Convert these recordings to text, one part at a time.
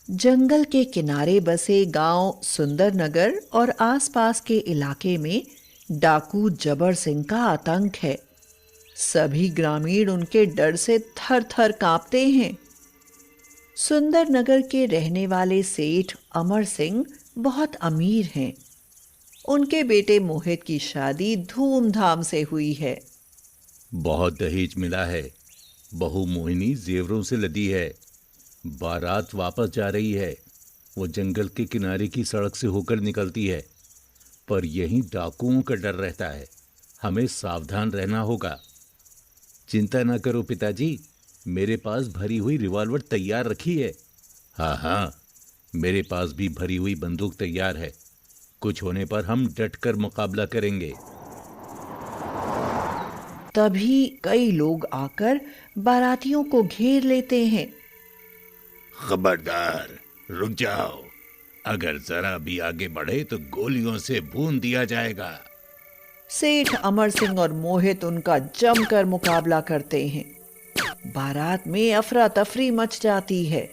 जंगल के किनारे बसे गांव सुंदरनगर और आसपास के इलाके में डाकू जबर सिंह का आतंक है। सभी ग्रामीण उनके डर से थर थर कांपते हैं। सुंदरनगर के रहने वाले सेठ अमर सिंह बहुत अमीर हैं। उनके बेटे मोहित की शादी धूमधाम से हुई है। बहुत दहेज मिला है। बहू मोहिनी जेवरों से लदी है। बारात वापस जा रही है। वो जंगल के किनारे की सड़क से होकर निकलती है, पर यहीं डाकुओं का डर रहता है। हमें सावधान रहना होगा। चिंता ना करो पिताजी, मेरे पास भरी हुई रिवॉल्वर तैयार रखी है। हाँ हाँ, मेरे पास भी भरी हुई बंदूक तैयार है। कुछ होने पर हम डट कर मुकाबला करेंगे। तभी कई लोग आकर बारातियों को घेर लेते हैं। खबरदार, रुक जाओ। अगर जरा भी आगे बढ़े तो गोलियों से भून दिया जाएगा। सेठ अमर सिंह और मोहित उनका जमकर मुकाबला करते हैं। बारात में अफरा तफरी मच जाती है।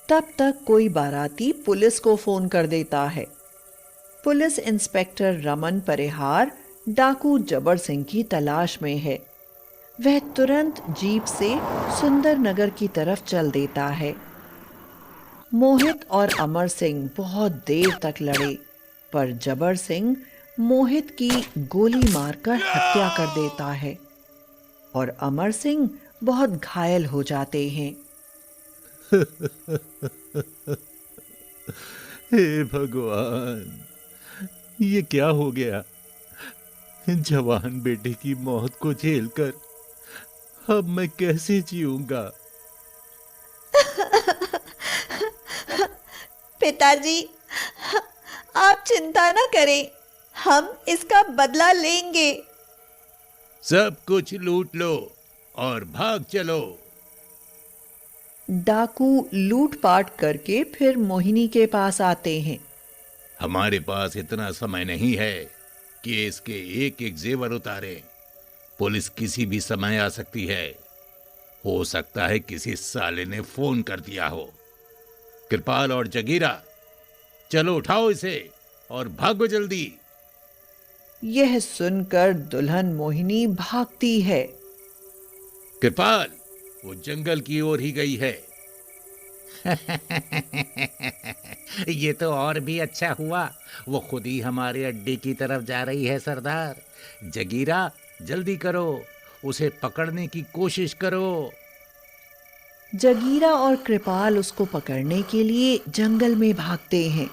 तब तक कोई बाराती पुलिस को फोन कर देता है। पुलिस इंस्पेक्टर रमन परिहार डाकू जबर सिंह की तलाश में है। वह तुरंत जीप से सुंदरनगर की तरफ चल देता है। मोहित और अमर सिंह बहुत देर तक लड़े, पर जबर सिंह मोहित की गोली मारकर हत्या कर देता है और अमर सिंह बहुत घायल हो जाते हैं। हे भगवान, ये क्या हो गया? जवान बेटे की मौत को झेलकर अब मैं कैसे जीऊंगा? पिताजी, आप चिंता न करें, हम इसका बदला लेंगे। सब कुछ लूट लो और भाग चलो। डाकू लूटपाट करके फिर मोहिनी के पास आते हैं। हमारे पास इतना समय नहीं है कि इसके एक एक जेवर उतारे। पुलिस किसी भी समय आ सकती है। हो सकता है किसी साले ने फोन कर दिया हो। कृपाल और जगीरा, चलो उठाओ इसे और भागो जल्दी। यह सुनकर दुल्हन मोहिनी भागती है। कृपाल, वो जंगल की ओर ही गई है। ये तो और भी अच्छा हुआ, वो खुद ही हमारे अड्डे की तरफ जा रही है सरदार। जगीरा, जल्दी करो, उसे पकड़ने की कोशिश करो। जगीरा और कृपाल उसको पकड़ने के लिए जंगल में भागते हैं।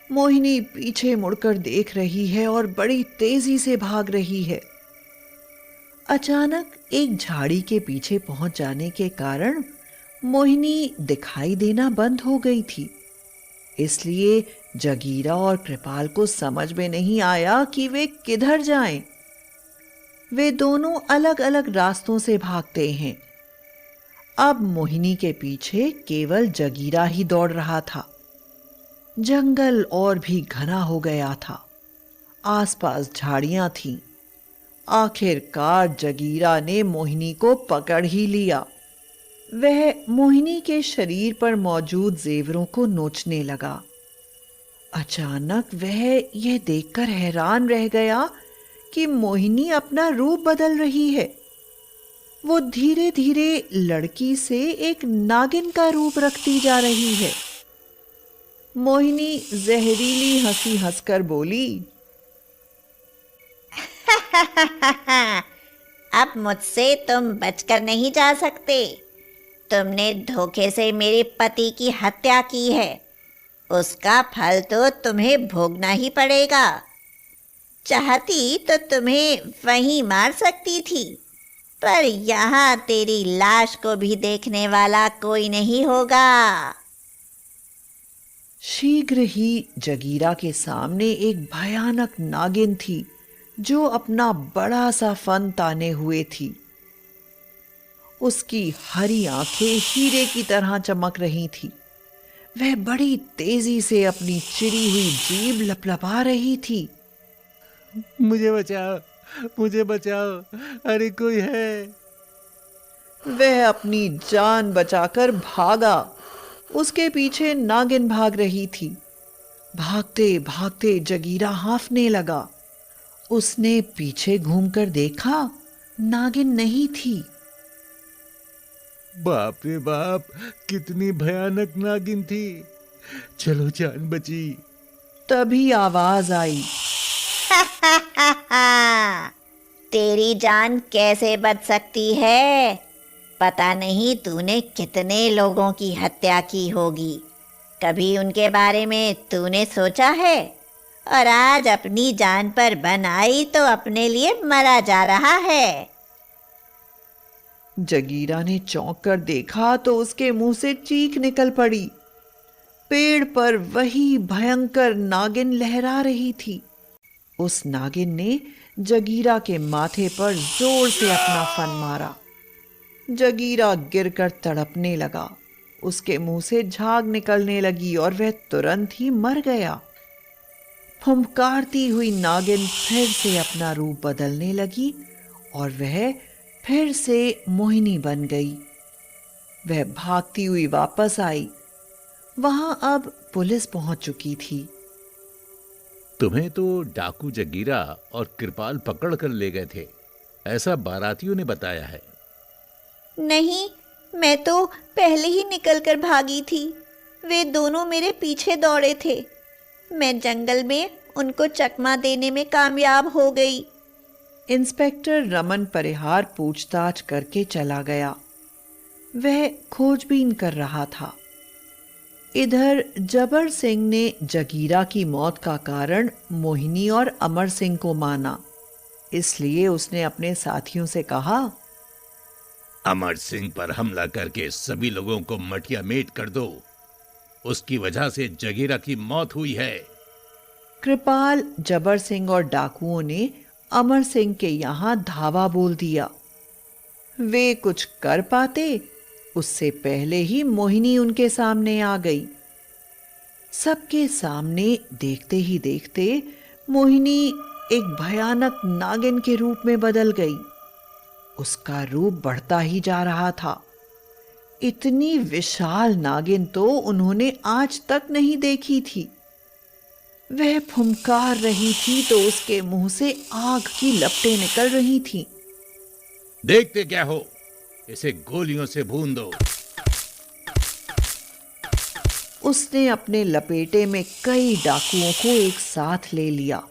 मोहिनी पीछे मुड़कर देख रही है और बड़ी तेजी से भाग रही है। अचानक एक झाड़ी के पीछे पहुंच जाने के कारण मोहिनी दिखाई देना बंद हो गई थी। इसलिए जगीरा और कृपाल को समझ में नहीं आया कि वे किधर जाएं। वे दोनों अलग अलग रास्तों से भागते हैं। अब मोहिनी के पीछे केवल जगीरा ही दौड़ रहा था। जंगल और भी घना हो गया था। आसपास झाड़ियां थीं। आखिरकार जगीरा ने मोहिनी को पकड़ ही लिया। वह मोहिनी के शरीर पर मौजूद जेवरों को नोचने लगा। अचानक वह यह देखकर हैरान रह गया कि मोहिनी अपना रूप बदल रही है। वो धीरे धीरे लड़की से एक नागिन का रूप रखती जा रही है। मोहिनी जहरीली हंसी हंसकर बोली, अब मुझसे तुम बचकर नहीं जा सकते। तुमने धोखे से मेरे पति की हत्या की है, उसका फल तो तुम्हें भोगना ही पड़ेगा। चाहती तो तुम्हें वहीं मार सकती थी, पर यहाँ तेरी लाश को भी देखने वाला कोई नहीं होगा। शीघ्र ही जगीरा के सामने एक भयानक नागिन थी जो अपना बड़ा सा फन ताने हुए थी। उसकी हरी आंखें हीरे की तरह चमक रही थी। वह बड़ी तेजी से अपनी चिरी हुई जीभ लपलपा रही थी। मुझे बचाओ, मुझे बचाओ, अरे कोई है। वह अपनी जान बचाकर भागा, उसके पीछे नागिन भाग रही थी। भागते भागते जगीरा हांफने लगा। उसने पीछे घूमकर देखा, नागिन नहीं थी। बाप रे बाप, कितनी भयानक नागिन थी। चलो जान बची। तभी आवाज आई, तेरी जान कैसे बच सकती है? पता नहीं तूने कितने लोगों की हत्या की होगी। कभी उनके बारे में तूने सोचा है? और आज अपनी जान पर बन आई तो अपने लिए मरा जा रहा है। जगीरा ने चौंक कर देखा तो उसके मुंह से चीख निकल पड़ी। पेड़ पर वही भयंकर नागिन लहरा रही थी। उस नागिन ने जगीरा के माथे पर जोर से अपना फन मारा। जगीरा गिरकर तड़पने लगा। उसके मुंह से झाग निकलने लगी और वह तुरंत ही मर गया। फुंकारती हुई नागिन फिर से अपना रूप बदलने लगी और वह फिर से मोहिनी बन गई। वह भागती हुई वापस आई। वहां अब पुलिस पहुंच चुकी थी। तुम्हें तो डाकू जगीरा और कृपाल पकड़ कर ले गए थे, ऐसा बारातियों ने बताया है। नहीं, मैं तो पहले ही निकलकर भागी थी। वे दोनों मेरे पीछे दौड़े थे। मैं जंगल में उनको चकमा देने में कामयाब हो गई। इंस्पेक्टर रमन परिहार पूछताछ करके चला गया। वह खोजबीन कर रहा था। इधर जबर सिंह ने जगीरा की मौत का कारण मोहिनी और अमर सिंह को माना। इसलिए उसने अपने साथियों से कहा, अमर सिंह पर हमला करके सभी लोगों को मटिया मेट कर दो। उसकी वजह से जगीरा की मौत हुई है। कृपाल, जबर सिंह और डाकुओं ने अमर सिंह के यहां धावा बोल दिया। वे कुछ कर पाते उससे पहले ही मोहिनी उनके सामने आ गई। सबके सामने देखते ही देखते मोहिनी एक भयानक नागिन के रूप में बदल गई। उसका रूप बढ़ता ही जा रहा था। इतनी विशाल नागिन तो उन्होंने आज तक नहीं देखी थी। वह फुंकार रही थी तो उसके मुंह से आग की लपटें निकल रही थीं। देखते क्या हो, इसे गोलियों से भून दो। उसने अपने लपेटे में कई डाकुओं को एक साथ ले लिया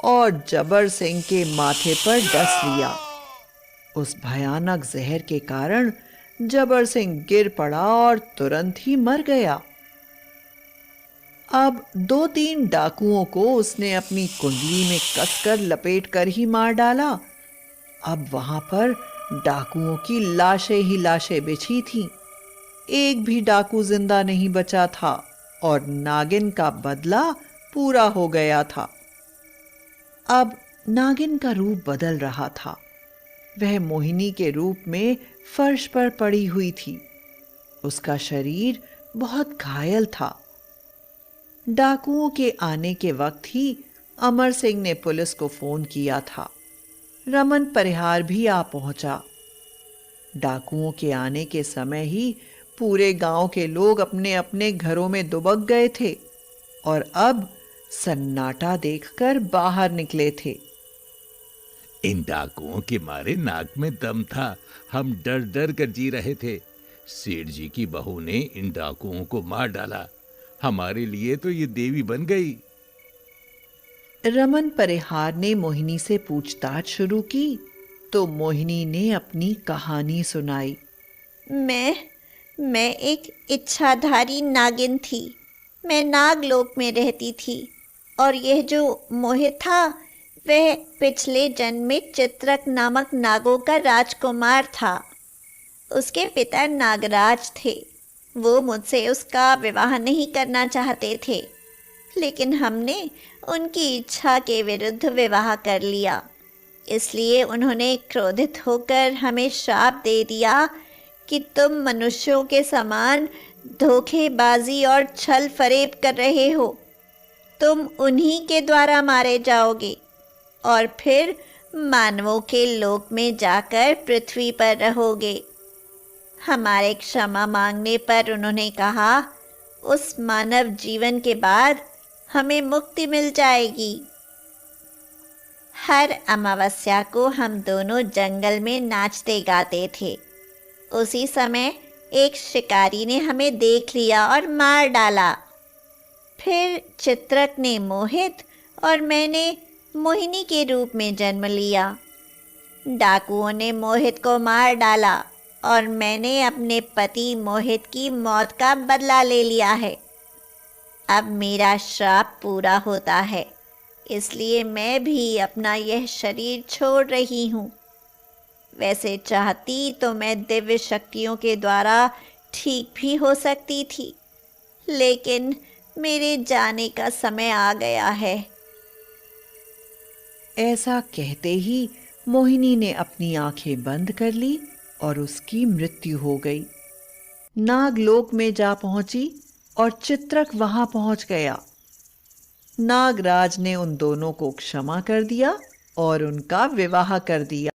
और जबर सिंह के माथे पर डस लिया। उस भयानक जहर के कारण जबर सिंह गिर पड़ा और तुरंत ही मर गया। अब 2-3 डाकुओं को उसने अपनी कुंडली में कसकर लपेट कर ही मार डाला। अब वहां पर डाकुओं की लाशें ही लाशें बिछी थीं। एक भी डाकू जिंदा नहीं बचा था और नागिन का बदला पूरा हो गया था। अब नागिन का रूप बदल रहा था। वह मोहिनी के रूप में फर्श पर पड़ी हुई थी। उसका शरीर बहुत घायल था। डाकुओं के आने के वक्त ही अमर सिंह ने पुलिस को फोन किया था। रमन परिहार भी आ पहुंचा। डाकुओं के आने के समय ही पूरे गांव के लोग अपने अपने घरों में दुबक गए थे और अब सन्नाटा देखकर बाहर निकले थे। इन डाकुओं के मारे नाक में दम था। हम डर डर कर जी रहे थे। सेठ जी की बहू ने इन डाकुओं को मार डाला। हमारे लिए तो ये देवी बन गई। रमन परिहार ने मोहिनी से पूछताछ शुरू की तो मोहिनी ने अपनी कहानी सुनाई। मैं एक इच्छाधारी नागिन थी। मैं नागलोक में रहती थी और यह जो मोहित था वह पिछले जन्म में चित्रक नामक नागों का राजकुमार था। उसके पिता नागराज थे। वो मुझसे उसका विवाह नहीं करना चाहते थे, लेकिन हमने उनकी इच्छा के विरुद्ध विवाह कर लिया। इसलिए उन्होंने क्रोधित होकर हमें श्राप दे दिया कि तुम मनुष्यों के समान धोखेबाजी और छल फरेब कर रहे हो। तुम उन्हीं के द्वारा मारे जाओगे और फिर मानवों के लोक में जाकर पृथ्वी पर रहोगे। हमारे क्षमा मांगने पर उन्होंने कहा, उस मानव जीवन के बाद हमें मुक्ति मिल जाएगी। हर अमावस्या को हम दोनों जंगल में नाचते गाते थे। उसी समय एक शिकारी ने हमें देख लिया और मार डाला। फिर चित्रक ने मोहित और मैंने मोहिनी के रूप में जन्म लिया। डाकुओं ने मोहित को मार डाला और मैंने अपने पति मोहित की मौत का बदला ले लिया है। अब मेरा श्राप पूरा होता है, इसलिए मैं भी अपना यह शरीर छोड़ रही हूँ। वैसे चाहती तो मैं दिव्य शक्तियों के द्वारा ठीक भी हो सकती थी, लेकिन मेरे जाने का समय आ गया है। ऐसा कहते ही मोहिनी ने अपनी आंखें बंद कर ली और उसकी मृत्यु हो गई। नागलोक में जा पहुंची और चित्रक वहां पहुंच गया। नागराज ने उन दोनों को क्षमा कर दिया और उनका विवाह कर दिया।